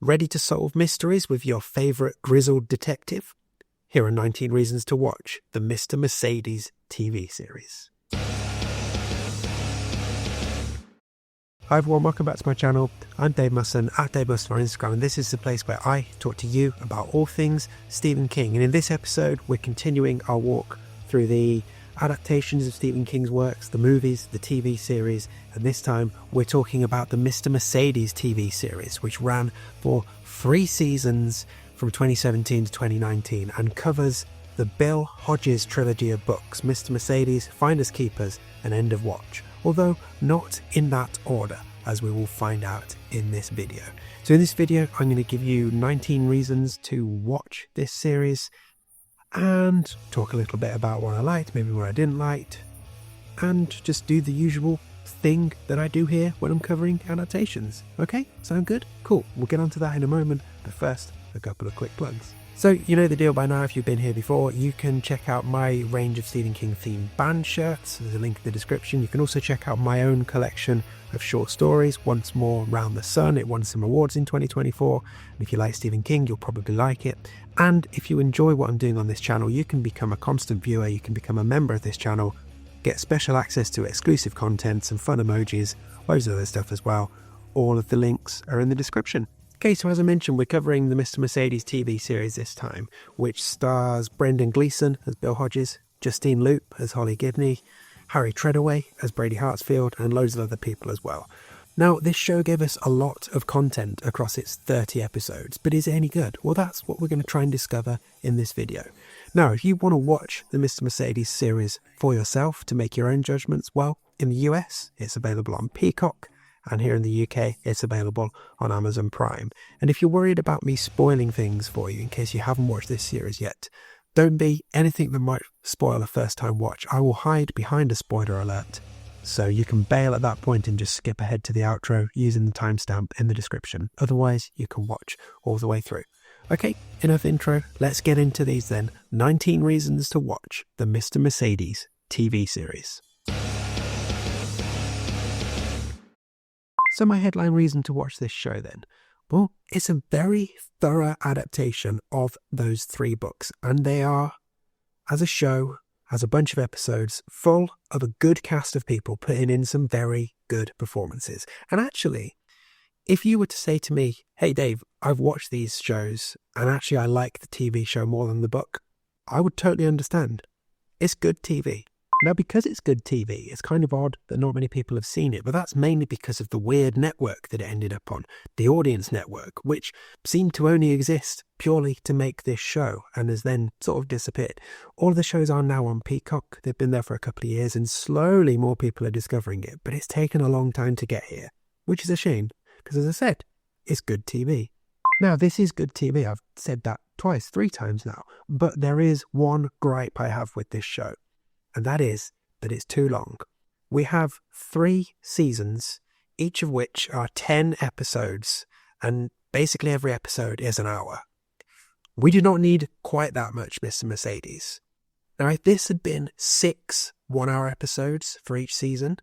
Ready to solve mysteries with your favourite grizzled detective? Here are 19 reasons to watch the Mr. Mercedes TV series. Hi everyone, welcome back to my channel. I'm Dave Musson, at Dave Musson on Instagram, and this is the place where I talk to you about all things Stephen King. And in this episode, we're continuing our walk through the adaptations of Stephen King's works, the movies, the TV series, and this time we're talking about the Mr. Mercedes TV series, which ran for 3 seasons from 2017 to 2019 and covers the Bill Hodges trilogy of books, Mr. Mercedes, Finders Keepers, and End of Watch, although not in that order, as we will find out in this video. So in this video, I'm going to give you 19 reasons to watch this series and talk a little bit about what I liked, maybe what I didn't like, and just do the usual thing that I do here when I'm covering adaptations. Okay, sound good? Cool, we'll get onto that in a moment, but first, a couple of quick plugs. So, you know the deal by now. If you've been here before, you can check out my range of Stephen King themed band shirts. There's a link in the description. You can also check out my own collection of short stories, Once More Round the Sun. It won some awards in 2024. And if you like Stephen King, you'll probably like it. And if you enjoy what I'm doing on this channel, you can become a constant viewer. You can become a member of this channel, get special access to exclusive content, some fun emojis, loads of other stuff as well. All of the links are in the description. Okay, so as I mentioned, we're covering the Mr. Mercedes TV series this time, which stars Brendan Gleeson as Bill Hodges, Justine Lupe as Holly Gibney, Harry Treadaway as Brady Hartsfield, and loads of other people as well. Now, this show gave us a lot of content across its 30 episodes, but is it any good? Well, that's what we're going to try and discover in this video. Now, if you want to watch the Mr. Mercedes series for yourself to make your own judgments, well, in the US, it's available on Peacock, and here in the UK, it's available on Amazon Prime. And if you're worried about me spoiling things for you in case you haven't watched this series yet, don't be. Anything that might spoil a first-time watch, I will hide behind a spoiler alert, so you can bail at that point and just skip ahead to the outro using the timestamp in the description. Otherwise, you can watch all the way through. Okay, enough intro. Let's get into these then. 19 reasons to watch the Mr. Mercedes TV series. So my headline reason to watch this show then? Well, it's a very thorough adaptation of those 3 books, and they are, as a show, as a bunch of episodes, full of a good cast of people putting in some very good performances. And actually, if you were to say to me, hey Dave, I've watched these shows, and actually I like the TV show more than the book, I would totally understand. It's good TV. Now, because it's good TV, it's kind of odd that not many people have seen it, but that's mainly because of the weird network that it ended up on, the Audience Network, which seemed to only exist purely to make this show and has then sort of disappeared. All of the shows are now on Peacock. They've been there for a couple of years and slowly more people are discovering it, but it's taken a long time to get here, which is a shame because, as I said, it's good TV. Now, this is good TV. I've said that 3 times now, but there is one gripe I have with this show. And that is that it's too long. We have 3 seasons, each of which are 10 episodes, and basically every episode is an hour. We do not need quite that much Mr. Mercedes. Now, if this had been 6 one-hour episodes for each season,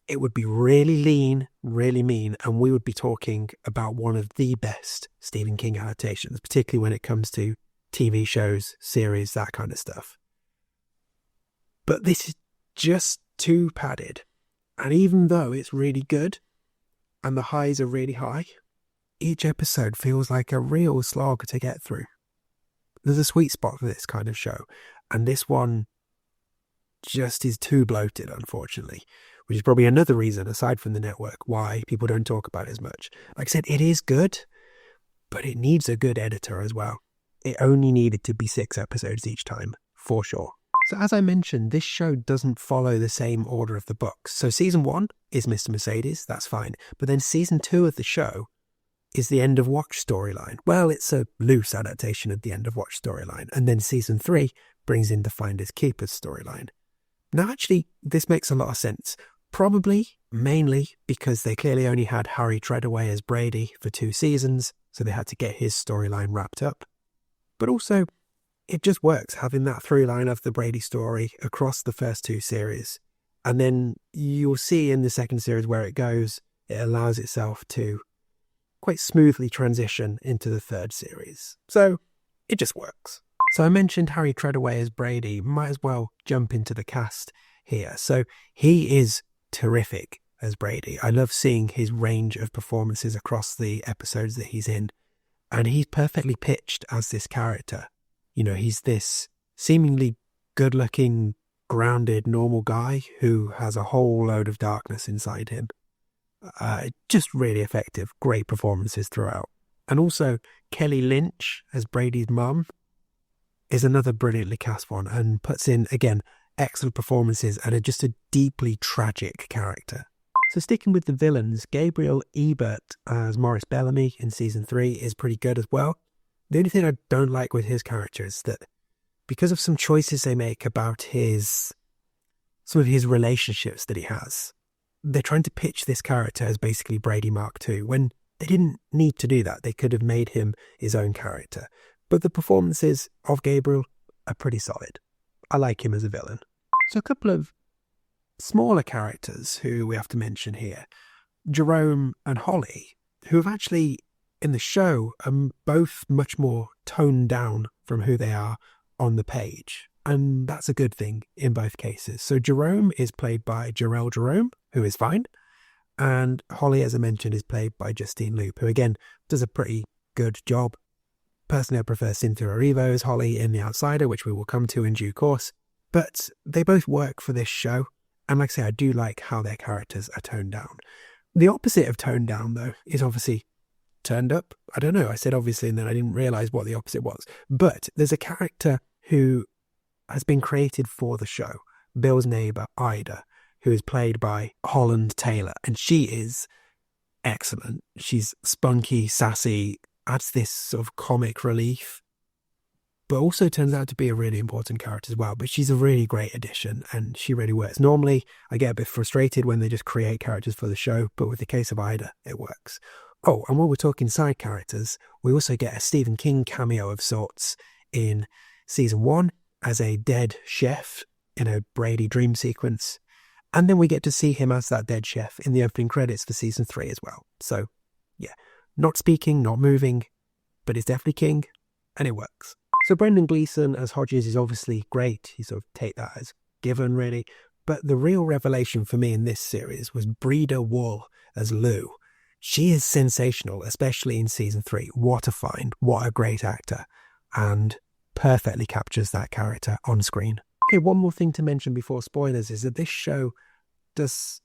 it would be really lean, really mean, and we would be talking about one of the best Stephen King adaptations, particularly when it comes to TV shows, series, that kind of stuff. But this is just too padded. And even though it's really good and the highs are really high, each episode feels like a real slog to get through. There's a sweet spot for this kind of show, and this one just is too bloated, unfortunately, which is probably another reason, aside from the network, why people don't talk about it as much. Like I said, it is good, but it needs a good editor as well. It only needed to be 6 episodes each time, for sure. So as I mentioned, this show doesn't follow the same order of the books. So season 1 is Mr. Mercedes, that's fine. But then season 2 of the show is the End of Watch storyline. Well, it's a loose adaptation of the End of Watch storyline. And then season 3 brings in the Finders Keepers storyline. Now, actually, this makes a lot of sense. Probably, mainly, because they clearly only had Harry Treadaway as Brady for 2 seasons, so they had to get his storyline wrapped up. But also, it just works having that through line of the Brady story across the first 2 series. And then you'll see in the second series where it goes, it allows itself to quite smoothly transition into the third series. So it just works. So I mentioned Harry Treadaway as Brady. Might as well jump into the cast here. So he is terrific as Brady. I love seeing his range of performances across the episodes that he's in. And he's perfectly pitched as this character. You know, he's this seemingly good-looking, grounded, normal guy who has a whole load of darkness inside him. Just really effective, great performances throughout. And also, Kelly Lynch as Brady's mum is another brilliantly cast one and puts in, again, excellent performances and just a deeply tragic character. So sticking with the villains, Gabriel Ebert as Morris Bellamy in season 3 is pretty good as well. The only thing I don't like with his character is that because of some choices they make about some of his relationships that he has, they're trying to pitch this character as basically Brady Mark II, when they didn't need to do that. They could have made him his own character. But the performances of Gabriel are pretty solid. I like him as a villain. So a couple of smaller characters who we have to mention here, Jerome and Holly, who have actually, in the show, are both much more toned down from who they are on the page. And that's a good thing in both cases. So Jerome is played by Jarrell Jerome, who is fine. And Holly, as I mentioned, is played by Justine Lupe, who again does a pretty good job. Personally, I prefer Cynthia Erivo as Holly in The Outsider, which we will come to in due course. But they both work for this show. And like I say, I do like how their characters are toned down. The opposite of toned down, though, is obviously turned up. I don't know. I said obviously, and then I didn't realise what the opposite was. But there's a character who has been created for the show, Bill's neighbour, Ida, who is played by Holland Taylor. And she is excellent. She's spunky, sassy, adds this sort of comic relief, but also turns out to be a really important character as well. But she's a really great addition and she really works. Normally, I get a bit frustrated when they just create characters for the show, but with the case of Ida, it works. Oh, and while we're talking side characters, we also get a Stephen King cameo of sorts in season 1 as a dead chef in a Brady dream sequence. And then we get to see him as that dead chef in the opening credits for season 3 as well. So, yeah, not speaking, not moving, but it's definitely King, and it works. So Brendan Gleeson as Hodges is obviously great. You sort of take that as given, really. But the real revelation for me in this series was Breda Wool as Lou. She is sensational, especially in season 3. What a find. What a great actor. And perfectly captures that character on screen. Okay, one more thing to mention before spoilers is that this show does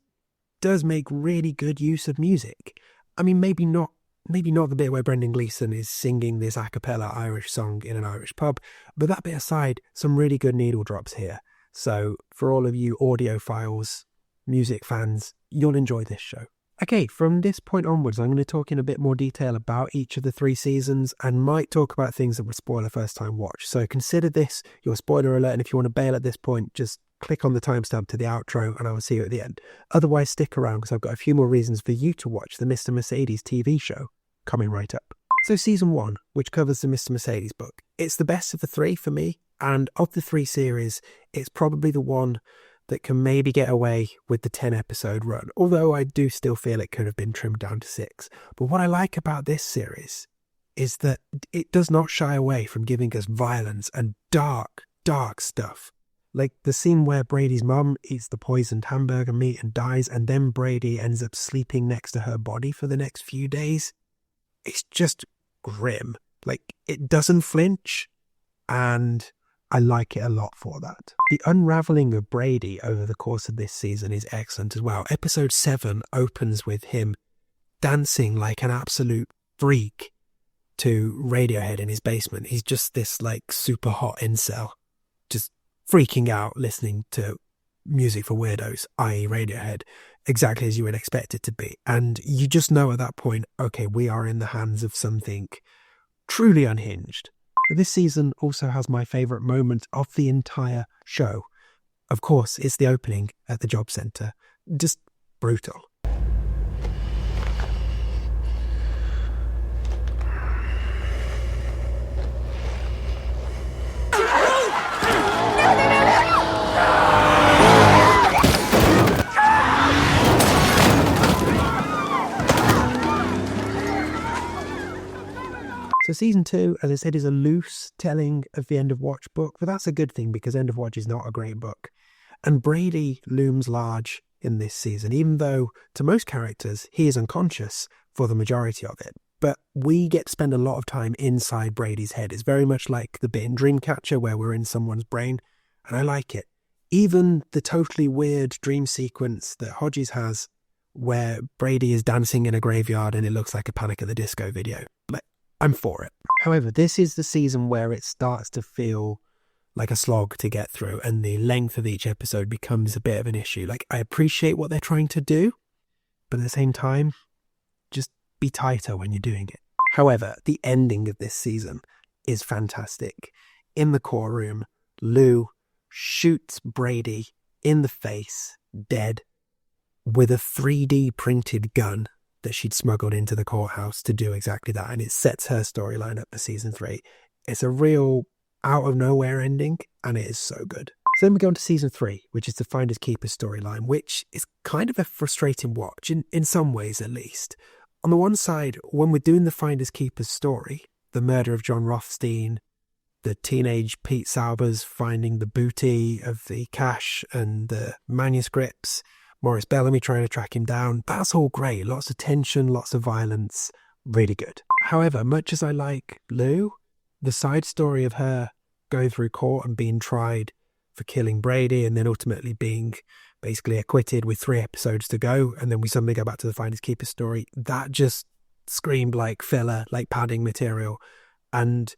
make really good use of music. I mean, maybe not the bit where Brendan Gleeson is singing this a cappella Irish song in an Irish pub, but that bit aside, some really good needle drops here. So for all of you audiophiles, music fans, you'll enjoy this show. Okay, from this point onwards, I'm going to talk in a bit more detail about each of the 3 seasons and might talk about things that would spoil a first-time watch. So consider this your spoiler alert, and if you want to bail at this point, just click on the timestamp to the outro and I will see you at the end. Otherwise, stick around because I've got a few more reasons for you to watch the Mr. Mercedes TV show coming right up. So season 1, which covers the Mr. Mercedes book, it's the best of the 3 for me, and of the 3 series, it's probably the one that can maybe get away with the 10-episode run, although I do still feel it could have been trimmed down to 6. But what I like about this series is that it does not shy away from giving us violence and dark, dark stuff. Like the scene where Brady's mum eats the poisoned hamburger meat and dies, and then Brady ends up sleeping next to her body for the next few days. It's just grim. Like, it doesn't flinch, and I like it a lot for that. The unravelling of Brady over the course of this season is excellent as well. Episode 7 opens with him dancing like an absolute freak to Radiohead in his basement. He's just this like super hot incel, just freaking out listening to music for weirdos, i.e. Radiohead, exactly as you would expect it to be. And you just know at that point, okay, we are in the hands of something truly unhinged. This season also has my favourite moment of the entire show. Of course, it's the opening at the job centre. Just brutal. So season 2, as I said, is a loose telling of the End of Watch book, but that's a good thing because End of Watch is not a great book. And Brady looms large in this season, even though to most characters he is unconscious for the majority of it. But we get to spend a lot of time inside Brady's head. It's very much like the bit in Dreamcatcher where we're in someone's brain, and I like it. Even the totally weird dream sequence that Hodges has where Brady is dancing in a graveyard and it looks like a Panic at the Disco video. Like, I'm for it. However, this is the season where it starts to feel like a slog to get through and the length of each episode becomes a bit of an issue. Like, I appreciate what they're trying to do, but at the same time, just be tighter when you're doing it. However, the ending of this season is fantastic. In the courtroom, Lou shoots Brady in the face, dead, with a 3D printed gun that she'd smuggled into the courthouse to do exactly that. And it sets her storyline up for season 3. It's a real out of nowhere ending, and it is so good. So then we go on to season 3, which is the Finders Keepers storyline, which is kind of a frustrating watch, in some ways at least. On the one side, when we're doing the Finders Keepers story, the murder of John Rothstein, the teenage Pete Saubers finding the booty of the cash and the manuscripts, Maurice Bellamy trying to track him down, that's all great. Lots of tension, lots of violence, really good. However, much as I like Lou, the side story of her going through court and being tried for killing Brady and then ultimately being basically acquitted with 3 episodes to go, and then we suddenly go back to the Finders Keepers story, that just screamed like filler, like padding material. And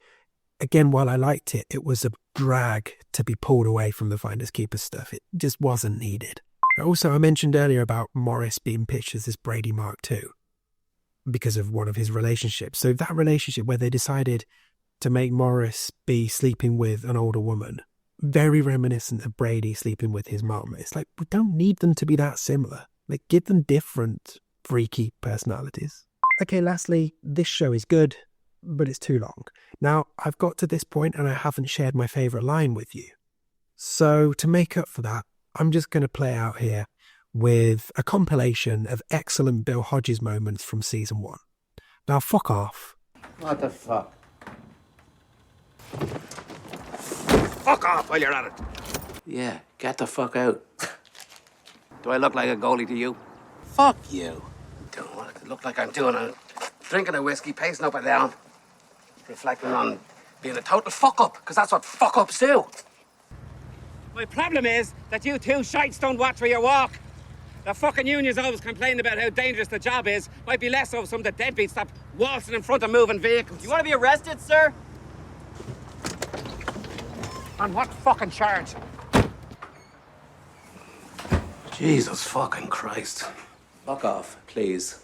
again, while I liked it, it was a drag to be pulled away from the Finders Keepers stuff. It just wasn't needed. Also, I mentioned earlier about Morris being pitched as this Brady Mark II because of one of his relationships. So that relationship where they decided to make Morris be sleeping with an older woman, very reminiscent of Brady sleeping with his mum. It's like, we don't need them to be that similar. Like, give them different freaky personalities. Okay, lastly, this show is good, but it's too long. Now, I've got to this point and I haven't shared my favourite line with you. So to make up for that, I'm just going to play out here with a compilation of excellent Bill Hodges moments from season 1. Now, fuck off. What the fuck? Fuck off while you're at it. Yeah, get the fuck out. Do I look like a goalie to you? Fuck you. Don't want it to look like I'm doing a drinking a whiskey, pacing up and down, reflecting on being a total fuck up, because that's what fuck ups do. My problem is that you two shites don't watch where you walk. The fucking unions always complain about how dangerous the job is. Might be less so if some of the deadbeats stop waltzing in front of moving vehicles. You want to be arrested, sir? On what fucking charge? Jesus fucking Christ. Fuck off, please.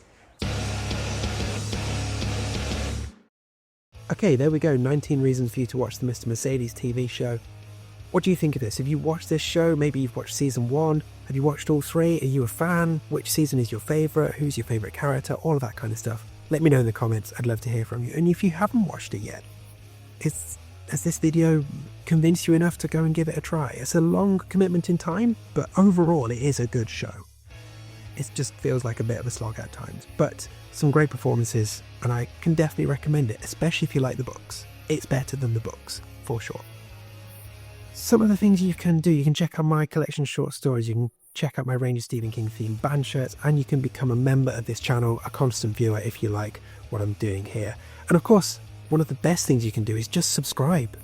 Okay, there we go. 19 reasons for you to watch the Mr. Mercedes TV show. What do you think of this? Have you watched this show? Maybe you've watched season 1. Have you watched all 3? Are you a fan? Which season is your favourite? Who's your favourite character? All of that kind of stuff. Let me know in the comments. I'd love to hear from you. And if you haven't watched it yet, has this video convinced you enough to go and give it a try? It's a long commitment in time, but overall it is a good show. It just feels like a bit of a slog at times, but some great performances, and I can definitely recommend it, especially if you like the books. It's better than the books, for sure. Some of the things you can do, you can check out my collection of short stories, you can check out my range of Stephen King themed band shirts, and you can become a member of this channel, a constant viewer if you like what I'm doing here. And of course, one of the best things you can do is just subscribe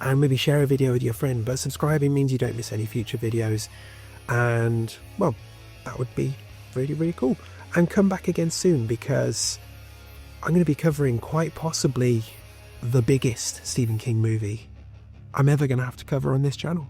and maybe share a video with your friend, but subscribing means you don't miss any future videos, and well, that would be really, really cool. And come back again soon, because I'm going to be covering quite possibly the biggest Stephen King movie I'm ever going to have to cover on this channel.